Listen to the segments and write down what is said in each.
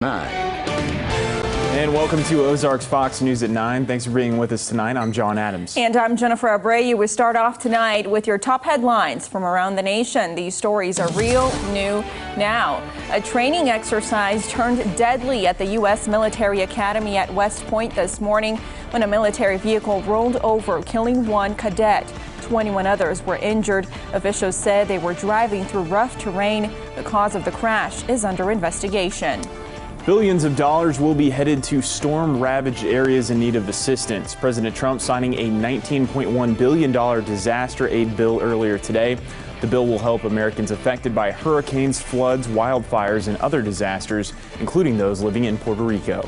9. And welcome to Ozarks Fox News at 9. Thanks for being with us tonight. I'm John Adams. And I'm Jennifer Abreu. We start off tonight with your top headlines from around the nation. These stories are real, new, now. A training exercise turned deadly at the U.S. Military Academy at West Point this morning when a military vehicle rolled over, killing one cadet. 21 others were injured. Officials said they were driving through rough terrain. The cause of the crash is under investigation. Billions of dollars will be headed to storm-ravaged areas in need of assistance. President Trump signing a $19.1 billion disaster aid bill earlier today. The bill will help Americans affected by hurricanes, floods, wildfires, and other disasters, including those living in Puerto Rico.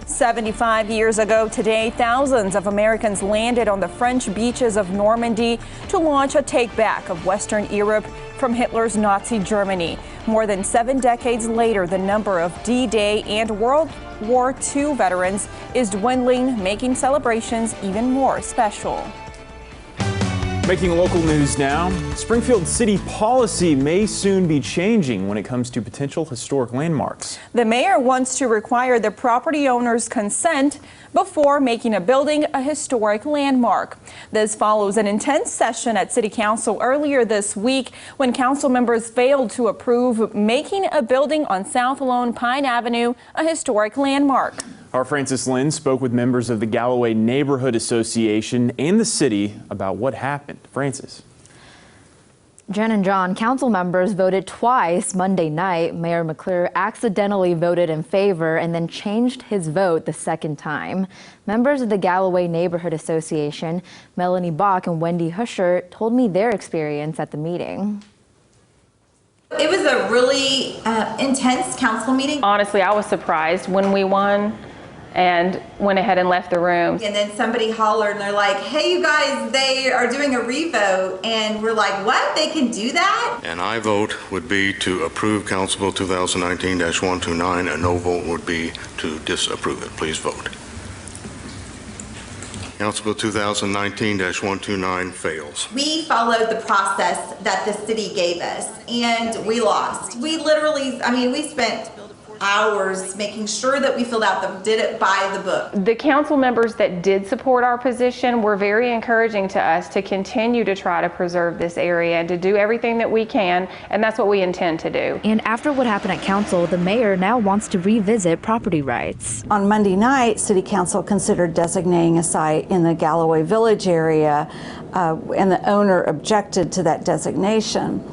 75 years ago today, thousands of Americans landed on the French beaches of Normandy to launch a take-back of Western Europe from Hitler's Nazi Germany. More than 7 decades later, the number of D-Day and World War II veterans is dwindling, making celebrations even more special. Making local news now, Springfield city policy may soon be changing when it comes to potential historic landmarks. The mayor wants to require the property owner's consent before making a building a historic landmark. This follows an intense session at City Council earlier this week when council members failed to approve making a building on South Lone Pine Avenue a historic landmark. Our Francis Lynn spoke with members of the Galloway Neighborhood Association and the city about what happened. Francis. Jen and John, council members voted twice Monday night. Mayor McClure accidentally voted in favor and then changed his vote the second time. Members of the Galloway Neighborhood Association, Melanie Bach and Wendy Husher, told me their experience at the meeting. It was a really intense council meeting. Honestly, I was surprised when we won and went ahead and left the room. And then somebody hollered and they're like, hey, you guys, they are doing a revote. And we're like, what? They can do that? An aye vote would be to approve Council Bill 2019-129. A no vote would be to disapprove it. Please vote. Council Bill 2019-129 fails. We followed the process that the city gave us and we lost. We literally, we spent hours making sure that we filled out did it by the book. The council members that did support our position were very encouraging to us to continue to try to preserve this area and to do everything that we can, and that's what we intend to do. And after what happened at council, the mayor now wants to revisit property rights. On Monday night, City Council considered designating a site in the Galloway Village area, and the owner objected to that designation.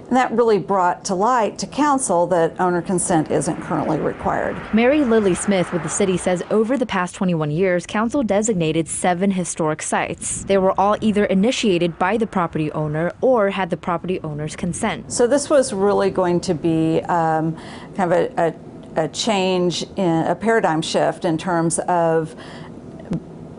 And that really brought to light to council that owner consent isn't currently required. Mary Lily Smith with the city says over the past 21 years, council designated 7 historic sites. They were all either initiated by the property owner or had the property owner's consent. So this was really going to be kind of a change, in a paradigm shift in terms of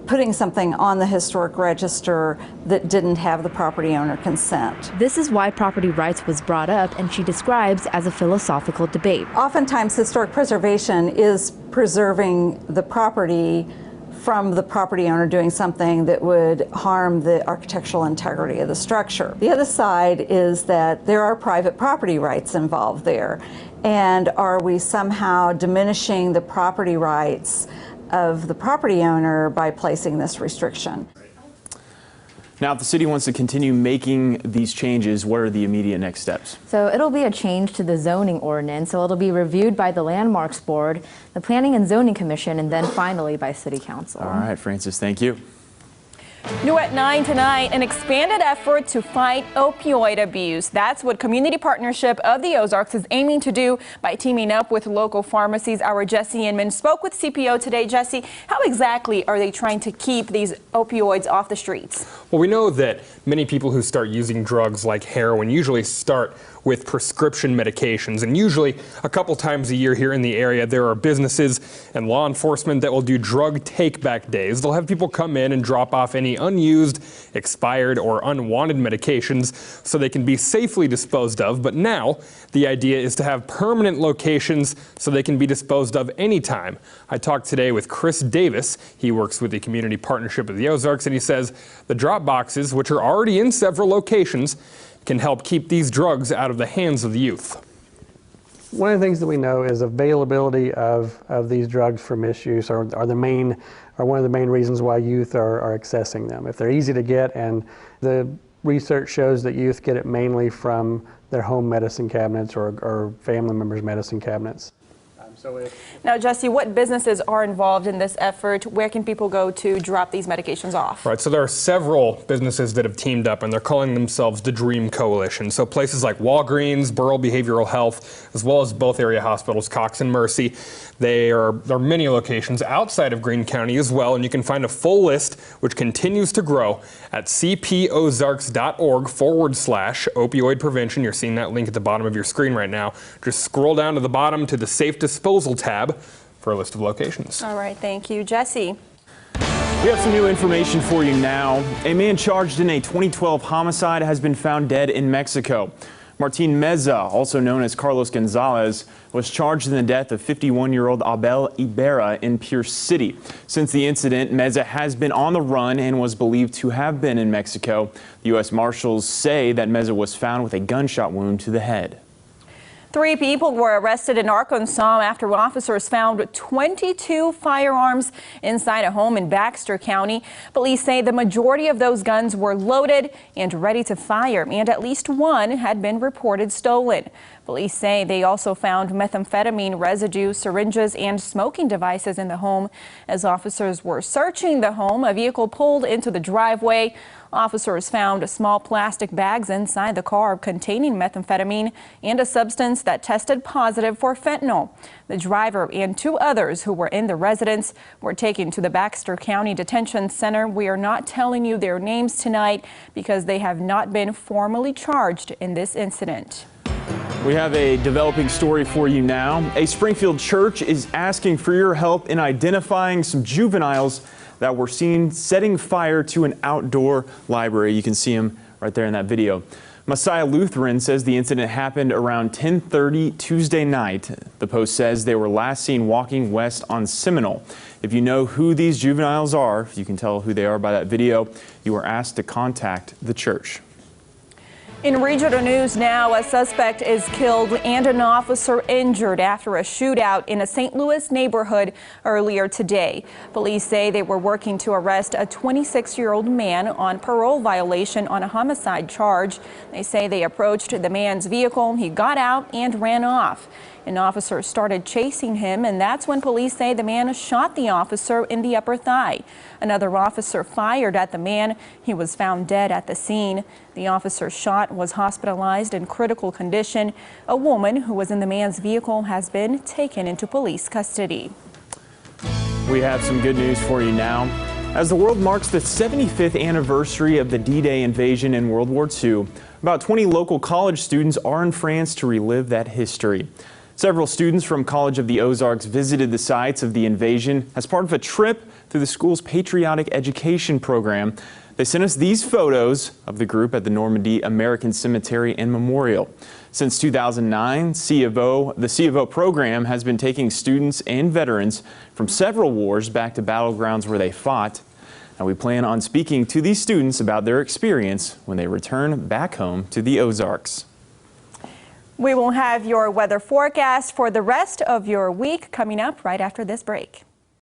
putting something on the historic register that didn't have the property owner consent. This is why property rights was brought up, and she describes as a philosophical debate. Oftentimes historic preservation is preserving the property from the property owner doing something that would harm the architectural integrity of the structure. The other side is that there are private property rights involved there. And are we somehow diminishing the property rights of the property owner by placing this restriction? Now, if the city wants to continue making these changes, what are the immediate next steps? So it'll be a change to the zoning ordinance. So it'll be reviewed by the Landmarks Board, the Planning and Zoning Commission, and then finally by City Council. All right, Francis, thank you. New at 9 tonight, an expanded effort to fight opioid abuse. That's what Community Partnership of the Ozarks is aiming to do by teaming up with local pharmacies. Our Jesse Inman spoke with CPO today. Jesse, how exactly are they trying to keep these opioids off the streets? Well, we know that many people who start using drugs like heroin usually start with prescription medications, and usually a couple times a year here in the area there are businesses and law enforcement that will do drug take-back days. They'll have people come in and drop off any unused, expired, or unwanted medications so they can be safely disposed of. But now the idea is to have permanent locations so they can be disposed of anytime. I talked today with Chris Davis. He works with the Community Partnership of the Ozarks, and he says the drop boxes, which are already in several locations, can help keep these drugs out of the hands of the youth. One of the things that we know is availability of these drugs for misuse are one of the main reasons why youth are accessing them. If they're easy to get, and the research shows that youth get it mainly from their home medicine cabinets or family members' medicine cabinets. Now, Jesse, what businesses are involved in this effort? Where can people go to drop these medications off? Right, so there are several businesses that have teamed up, and they're calling themselves the Dream Coalition. So places like Walgreens, Burrell Behavioral Health, as well as both area hospitals, Cox and Mercy. There are many locations outside of Greene County as well, and you can find a full list, which continues to grow, at cpozarks.org/opioid prevention. You're seeing that link at the bottom of your screen right now. Just scroll down to the bottom to the Safe Disposal tab for a list of locations. All right, thank you, Jesse. We have some new information for you now. A man charged in a 2012 homicide has been found dead in Mexico. Martin Meza, also known as Carlos Gonzalez, was charged in the death of 51-year-old Abel Ibarra in Pierce City. Since the incident, Meza has been on the run and was believed to have been in Mexico. The U.S. Marshals say that Meza was found with a gunshot wound to the head. 3 people were arrested in Arkansas after officers found 22 firearms inside a home in Baxter County. Police say the majority of those guns were loaded and ready to fire, and at least one had been reported stolen. Police say they also found methamphetamine residue, syringes, and smoking devices in the home. As officers were searching the home, a vehicle pulled into the driveway. Officers found small plastic bags inside the car containing methamphetamine and a substance that tested positive for fentanyl. The driver and 2 others who were in the residence were taken to the Baxter County Detention Center. We are not telling you their names tonight because they have not been formally charged in this incident. We have a developing story for you now. A Springfield church is asking for your help in identifying some juveniles that were seen setting fire to an outdoor library. You can see him right there in that video. Messiah Lutheran says the incident happened around 10:30 Tuesday night. The Post says they were last seen walking west on Seminole. If you know who these juveniles are, you can tell who they are by that video. You are asked to contact the church. In regional news now, a suspect is killed and an officer injured after a shootout in a St. Louis neighborhood earlier today. Police say they were working to arrest a 26-year-old man on parole violation on a homicide charge. They say they approached the man's vehicle. He got out and ran off. An officer started chasing him, and that's when police say the man shot the officer in the upper thigh. Another officer fired at the man. He was found dead at the scene. The officer shot was hospitalized in critical condition. A woman who was in the man's vehicle has been taken into police custody. We have some good news for you now. As the world marks the 75th anniversary of the D-Day invasion in World War II, about 20 local college students are in France to relive that history. Several students from College of the Ozarks visited the sites of the invasion as part of a trip through the school's patriotic education program. They sent us these photos of the group at the Normandy American Cemetery and Memorial. Since 2009, the C of O program has been taking students and veterans from several wars back to battlegrounds where they fought. Now we plan on speaking to these students about their experience when they return back home to the Ozarks. We will have your weather forecast for the rest of your week coming up right after this break.